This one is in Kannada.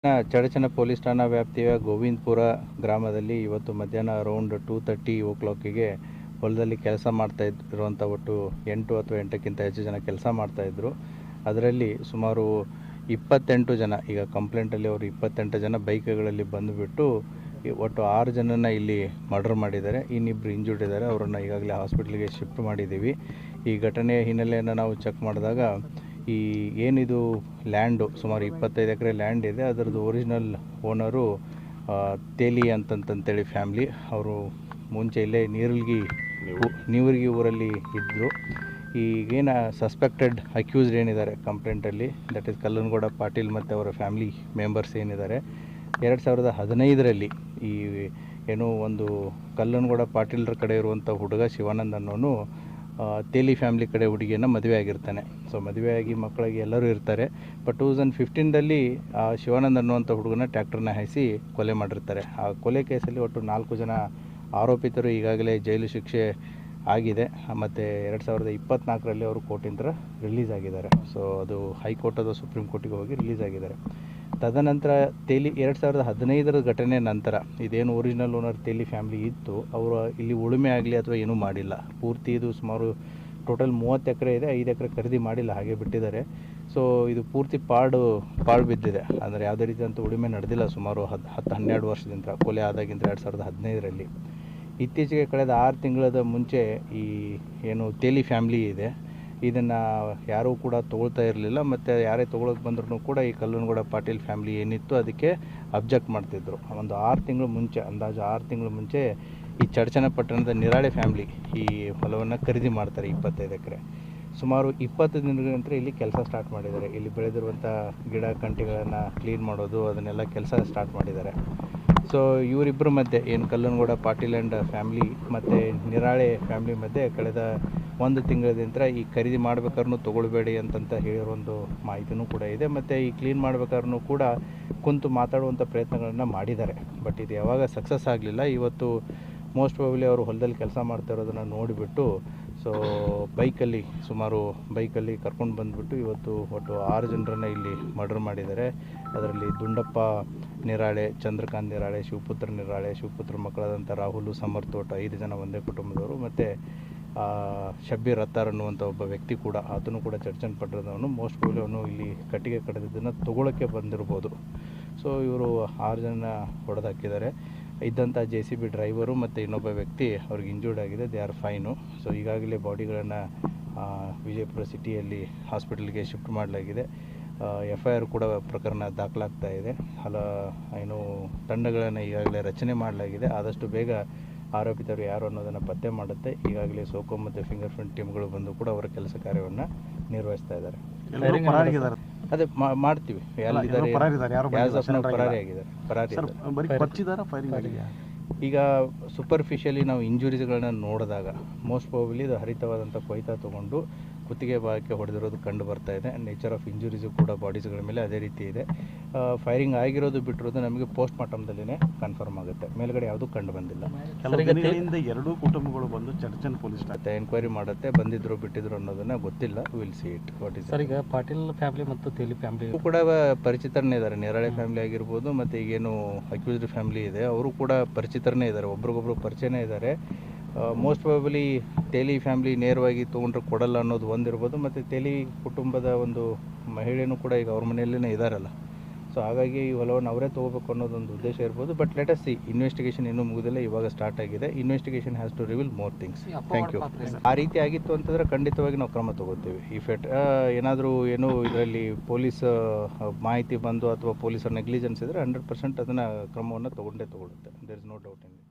ಚಡಚಣ ಪೊಲೀಸ್ ಠಾಣಾ ವ್ಯಾಪ್ತಿಯ ಗೋವಿಂದಪುರ ಗ್ರಾಮದಲ್ಲಿ ಇವತ್ತು ಮಧ್ಯಾಹ್ನ ಅರೌಂಡ್ 2:30 ಓ ಕ್ಲಾಕಿಗೆ ಹೊಲದಲ್ಲಿ ಕೆಲಸ ಮಾಡ್ತಾ ಇರುವಂಥ ಒಟ್ಟು 8 ಅಥವಾ 8ಕ್ಕಿಂತ ಹೆಚ್ಚು ಜನ ಕೆಲಸ ಮಾಡ್ತಾಯಿದ್ರು. ಅದರಲ್ಲಿ ಸುಮಾರು 28 ಜನ, ಈಗ ಕಂಪ್ಲೇಂಟಲ್ಲಿ ಅವರು 28 ಜನ ಬೈಕ್ಗಳಲ್ಲಿ ಬಂದುಬಿಟ್ಟು ಒಟ್ಟು 6 ಜನನ ಇಲ್ಲಿ ಮರ್ಡರ್ ಮಾಡಿದ್ದಾರೆ. ಇನ್ನಿಬ್ಬರು ಇಂಜೂರ್ಡ್ ಇದ್ದಾರೆ. ಅವರನ್ನು ಈಗಾಗಲೇ ಹಾಸ್ಪಿಟ್ಲಿಗೆ ಶಿಫ್ಟ್ ಮಾಡಿದ್ದೀವಿ. ಈ ಘಟನೆಯ ಹಿನ್ನೆಲೆಯನ್ನು ನಾವು ಚೆಕ್ ಮಾಡಿದಾಗ ಈ ಏನಿದು ಲ್ಯಾಂಡು ಸುಮಾರು 25 ಎಕರೆ ಲ್ಯಾಂಡ್ ಇದೆ, ಅದರದ್ದು ಒರಿಜಿನಲ್ ಓನರು ತೇಲಿ ಅಂತಂತೇಳಿ ಫ್ಯಾಮ್ಲಿ. ಅವರು ಮುಂಚೆ ಇಲ್ಲೇ ನೀವರ್ಗಿ ಊರಲ್ಲಿ ಇದ್ದರು. ಈಗೇನು ಸಸ್ಪೆಕ್ಟೆಡ್ ಅಕ್ಯೂಸ್ಡ್ ಏನಿದ್ದಾರೆ ಕಂಪ್ಲೇಂಟಲ್ಲಿ, ದಟ್ ಈಸ್ ಕಲ್ಲನಗೌಡ ಪಾಟೀಲ್ ಮತ್ತು ಅವರ ಫ್ಯಾಮಿಲಿ ಮೆಂಬರ್ಸ್ ಏನಿದ್ದಾರೆ, 2015ರಲ್ಲಿ ಈ ಏನು ಒಂದು ಕಲ್ಲನಗೌಡ ಪಾಟೀಲ್ರ ಕಡೆ ಇರುವಂಥ ಹುಡುಗ ಶಿವಾನಂದ್ ಅನ್ನೋನು ತೇಲಿ ಫ್ಯಾಮ್ಲಿ ಕಡೆ ಹುಡುಗಿಯನ್ನು ಮದುವೆ ಆಗಿರ್ತಾನೆ. ಸೊ ಮದುವೆಯಾಗಿ ಮಕ್ಕಳಿಗೆ ಎಲ್ಲರೂ ಇರ್ತಾರೆ. ಬಟ್ 2015ರಲ್ಲಿ ಆ ಶಿವಾನಂದ್ ಅನ್ನುವಂಥ ಹುಡುಗನ ಟ್ರ್ಯಾಕ್ಟರ್ನ ಹಾಯಿಸಿ ಕೊಲೆ ಮಾಡಿರ್ತಾರೆ. ಆ ಕೊಲೆ ಕೇಸಲ್ಲಿ ಒಟ್ಟು 4 ಜನ ಆರೋಪಿತರು ಈಗಾಗಲೇ ಜೈಲು ಶಿಕ್ಷೆ ಆಗಿದೆ. ಮತ್ತು 2024ರಲ್ಲಿ ಅವರು ಕೋರ್ಟಿಂದ ರಿಲೀಸ್ ಆಗಿದ್ದಾರೆ. ಸೊ ಅದು ಹೈಕೋರ್ಟ್ ಅಥವಾ ಸುಪ್ರೀಂ ಕೋರ್ಟಿಗೆ ಹೋಗಿ ರಿಲೀಸ್ ಆಗಿದ್ದಾರೆ. ತದನಂತರ ತೇಲಿ 2015ರ ಘಟನೆ ನಂತರ ಇದೇನು ಒರಿಜಿನಲ್ ಓನರ್ ತೇಲಿ ಫ್ಯಾಮ್ಲಿ ಇತ್ತು, ಅವರು ಇಲ್ಲಿ ಉಳುಮೆ ಆಗಲಿ ಅಥವಾ ಏನೂ ಮಾಡಿಲ್ಲ. ಪೂರ್ತಿ ಇದು ಸುಮಾರು ಟೋಟಲ್ 30 ಎಕರೆ ಇದೆ, 5 ಎಕರೆ ಖರೀದಿ ಮಾಡಿಲ್ಲ, ಹಾಗೆ ಬಿಟ್ಟಿದ್ದಾರೆ. ಸೊ ಇದು ಪೂರ್ತಿ ಪಾಡು ಬಿದ್ದಿದೆ. ಅಂದರೆ ಯಾವುದೇ ರೀತಿಯಂಥ ಉಳುಮೆ ನಡೆದಿಲ್ಲ ಸುಮಾರು 10-12 ವರ್ಷದಿಂದ, ಕೊಲೆ ಆದಾಗಿಂದ 2015ರಲ್ಲಿ. ಇತ್ತೀಚೆಗೆ ಕಳೆದ 6 ತಿಂಗಳ ಮುಂಚೆ ಈ ಏನು ತೇಲಿ ಫ್ಯಾಮ್ಲಿ ಇದೆ, ಇದನ್ನು ಯಾರೂ ಕೂಡ ತೊಗೊಳ್ತಾ ಇರಲಿಲ್ಲ. ಮತ್ತು ಯಾರೇ ತೊಗೊಳಕ್ಕೆ ಬಂದ್ರೂ ಕೂಡ ಈ ಕಲ್ಲನಗೌಡ ಪಾಟೀಲ್ ಫ್ಯಾಮ್ಲಿ ಏನಿತ್ತು ಅದಕ್ಕೆ ಅಬ್ಜೆಕ್ಟ್ ಮಾಡ್ತಿದ್ರು. ಒಂದು 6 ತಿಂಗಳು ಮುಂಚೆ, ಅಂದಾಜು 6 ತಿಂಗಳು ಮುಂಚೆ ಈ ಚಡಚನಪಟ್ಟಣದ ನಿರಾಳೆ ಫ್ಯಾಮ್ಲಿ ಈ ಹೊಲವನ್ನು ಖರೀದಿ ಮಾಡ್ತಾರೆ 25 ಎಕರೆ. ಸುಮಾರು 20 ದಿನಗಳ ನಂತರ ಇಲ್ಲಿ ಕೆಲಸ ಸ್ಟಾರ್ಟ್ ಮಾಡಿದ್ದಾರೆ. ಇಲ್ಲಿ ಬೆಳೆದಿರುವಂಥ ಗಿಡ ಕಂಟಿಗಳನ್ನು ಕ್ಲೀನ್ ಮಾಡೋದು, ಅದನ್ನೆಲ್ಲ ಕೆಲಸ ಸ್ಟಾರ್ಟ್ ಮಾಡಿದ್ದಾರೆ. ಸೊ ಇವರಿಬ್ಬರ ಮಧ್ಯೆ ಏನು ಕಲ್ಲನಗೌಡ ಪಾಟೀಲ್ ಆ್ಯಂಡ್ ಫ್ಯಾಮ್ಲಿ ಮತ್ತು ನಿರಾಳೆ ಫ್ಯಾಮ್ಲಿ ಮಧ್ಯೆ ಕಳೆದ 1 ತಿಂಗಳ ನಂತರ ಈ ಖರೀದಿ ಮಾಡ್ಬೇಕಾದ್ರೂ ತೊಗೊಳ್ಬೇಡಿ ಅಂತಂತ ಹೇಳಿರೋ ಒಂದು ಮಾಹಿತಿನೂ ಕೂಡ ಇದೆ. ಮತ್ತು ಈ ಕ್ಲೀನ್ ಮಾಡ್ಬೇಕಾದ್ರೂ ಕೂಡ ಕುಂತು ಮಾತಾಡುವಂಥ ಪ್ರಯತ್ನಗಳನ್ನು ಮಾಡಿದ್ದಾರೆ. ಬಟ್ ಇದು ಯಾವಾಗ ಸಕ್ಸಸ್ ಆಗಲಿಲ್ಲ. ಇವತ್ತು ಮೋಸ್ಟ್ ಪ್ರಾಬಬ್ಲಿ ಅವರು ಹೊಲದಲ್ಲಿ ಕೆಲಸ ಮಾಡ್ತಾ ಇರೋದನ್ನು ನೋಡಿಬಿಟ್ಟು ಸೊ ಬೈಕಲ್ಲಿ ಕರ್ಕೊಂಡು ಬಂದುಬಿಟ್ಟು ಇವತ್ತು ಒಟ್ಟು 6 ಜನರನ್ನು ಇಲ್ಲಿ ಮರ್ಡರ್ ಮಾಡಿದ್ದಾರೆ. ಅದರಲ್ಲಿ ದುಂಡಪ್ಪ ನಿರಾಳೆ, ಚಂದ್ರಕಾಂತ್ ನಿರಾಳೆ, ಶಿವಪುತ್ರ ನಿರಾಳೆ, ಶಿವಪುತ್ರ ಮಕ್ಕಳಾದಂಥ ರಾಹುಲು, ಸಮರ್ಥ, ಒಟ್ಟು 5 ಜನ ಒಂದೇ ಕುಟುಂಬದವರು. ಮತ್ತು ಶಬ್ಬೀರ್ ಅತ್ತಾರ್ ಅನ್ನುವಂಥ ಒಬ್ಬ ವ್ಯಕ್ತಿ ಕೂಡ, ಆತನು ಕೂಡ ಚಡಚನಪಟ್ಟಣದವನು. ಮೋಸ್ಟ್ ಪ್ರಾಬಬ್ಲಿ ಅವನು ಇಲ್ಲಿ ಕಟ್ಟಿಗೆ ಕಡಿದಿದ್ದನ್ನು ತೊಗೊಳಕ್ಕೆ ಬಂದಿರ್ಬೋದು. ಸೊ ಇವರು 6 ಜನ ಹೊಡೆದಾಕಿದ್ದಾರೆ. ಇದ್ದಂಥ JCB ಡ್ರೈವರು ಮತ್ತು ಇನ್ನೊಬ್ಬ ವ್ಯಕ್ತಿ ಅವ್ರಿಗೆ ಇಂಜೂರ್ಡ್ ಆಗಿದೆ. They are fine. ಸೊ ಈಗಾಗಲೇ ಬಾಡಿಗಳನ್ನು ವಿಜಯಪುರ ಸಿಟಿಯಲ್ಲಿ ಹಾಸ್ಪಿಟಲ್ಗೆ ಶಿಫ್ಟ್ ಮಾಡಲಾಗಿದೆ. FIR ಕೂಡ ಪ್ರಕರಣ ದಾಖಲಾಗ್ತಾ ಇದೆ. ತಂಡಗಳನ್ನು ಈಗಾಗಲೇ ರಚನೆ ಮಾಡಲಾಗಿದೆ. ಆದಷ್ಟು ಬೇಗ ಆರೋಪಿತರು ಯಾರು ಅನ್ನೋದನ್ನು ಪತ್ತೆ ಮಾಡುತ್ತೆ. ಈಗಾಗಲೇ ಸೋಕೋ ಮತ್ತು ಫಿಂಗರ್ ಪ್ರಿಂಟ್ ಟೀಮ್ಗಳು ಬಂದು ಕೂಡ ಅವರ ಕೆಲಸ ಕಾರ್ಯವನ್ನು ನಿರ್ವಹಿಸ್ತಾ ಇದ್ದಾರೆ. ಅದೇ ಮಾಡ್ತೀವಿ. ಈಗ ಸೂಪರ್ಫಿಷಿಯಲಿ ನಾವು ಇಂಜುರೀಸ್ಗಳನ್ನ ನೋಡಿದಾಗ ಮೋಸ್ಟ್ ಪ್ರಾಬಬ್ಲಿ ಇದು ಹರಿತವಾದಂಥ ಕೊಯ್ತಾ ತೊಗೊಂಡು ಕುತ್ತಿಗೆ ಭಾಗಕ್ಕೆ ಹೊಡೆದಿರೋದು ಕಂಡು ಬರ್ತಾ ಇದೆ. ನೇಚರ್ ಆಫ್ ಇಂಜುರೀಸು ಕೂಡ ಬಾಡೀಸ್ಗಳ ಮೇಲೆ ಅದೇ ರೀತಿ ಇದೆ. ಫೈರಿಂಗ್ ಆಗಿರೋದು ಬಿಟ್ಟಿರೋದು ನಮಗೆ ಪೋಸ್ಟ್ ಮಾರ್ಟಮ್ದಲ್ಲೇ ಕನ್ಫರ್ಮ್ ಆಗುತ್ತೆ. ಮೇಲ್ಗಡೆ ಯಾವುದೂ ಕಂಡು ಬಂದಿಲ್ಲ. ಎರಡೂ ಕುಟುಂಬಗಳು ಬಂದು ಚಡಚನ ಪೊಲೀಸ್ ಮತ್ತೆ ಎಂಕ್ವೈರಿ ಮಾಡುತ್ತೆ. ಬಂದಿದ್ರು ಬಿಟ್ಟಿದ್ರು ಅನ್ನೋದನ್ನ ಗೊತ್ತಿಲ್ಲ. Will see it what is. Sir, ಈಗ ಪಾಟೀಲ್ ಫ್ಯಾಮಿಲಿ ಮತ್ತು ತೇಲಿ ಫ್ಯಾಮಿಲಿ ಕೂಡ ಪರಿಚಿತರೇ ಇದ್ದಾರೆ. ನಿರಾಳೆ ಫ್ಯಾಮಿಲಿ ಆಗಿರ್ಬೋದು, ಮತ್ತು ಈಗೇನು ಅಕ್ಯೂಸ್ಡ್ ಫ್ಯಾಮಿಲಿ ಇದೆ ಅವರು ಕೂಡ ಪರಿಚಿತರೇ ಇದ್ದಾರೆ, ಒಬ್ರಿಗೊಬ್ರು ಪರಿಚಯನೇ ಇದ್ದಾರೆ. ಮೋಸ್ಟ್ ಪ್ರಾಬಬ್ಲಿ ತೇಲಿ ಫ್ಯಾಮ್ಲಿ ನೇರವಾಗಿ ತೊಗೊಂಡ್ರೆ ಕೊಡಲ್ಲ ಅನ್ನೋದು ಒಂದಿರ್ಬೋದು. ಮತ್ತು ತೇಲಿ ಕುಟುಂಬದ ಒಂದು ಮಹಿಳೆಯೂ ಕೂಡ ಈಗ ಅವ್ರ ಮನೆಯಲ್ಲೇ ಇದ್ದಾರಲ್ಲ. ಸೊ ಹಾಗಾಗಿ ಈ ಹೊಲವನ್ನು ಅವರೇ ತೊಗೋಬೇಕು ಅನ್ನೋದೊಂದು ಉದ್ದೇಶ ಇರ್ಬೋದು. But let us see, investigation ಇನ್ನೂ ಮುಗಿದಿಲ್ಲ, ಇವಾಗ ಸ್ಟಾರ್ಟ್ ಆಗಿದೆ. Investigation has to reveal more things. Thank you. ಆ ರೀತಿ ಆಗಿತ್ತು ಅಂತಂದರೆ ಖಂಡಿತವಾಗಿ ನಾವು ಕ್ರಮ ತೊಗೋತೀವಿ. ಇಫ್ ಏನಾದರೂ ಇದರಲ್ಲಿ ಪೊಲೀಸ್ ಮಾಹಿತಿ ಬಂದು ಅಥವಾ ಪೊಲೀಸರ ನೆಗ್ಲಿಜೆನ್ಸ್ ಇದ್ದರೆ 100% ಅದನ್ನು ಕ್ರಮವನ್ನು ತೊಗೊಳ್ಳುತ್ತೆ. There is no doubt in it.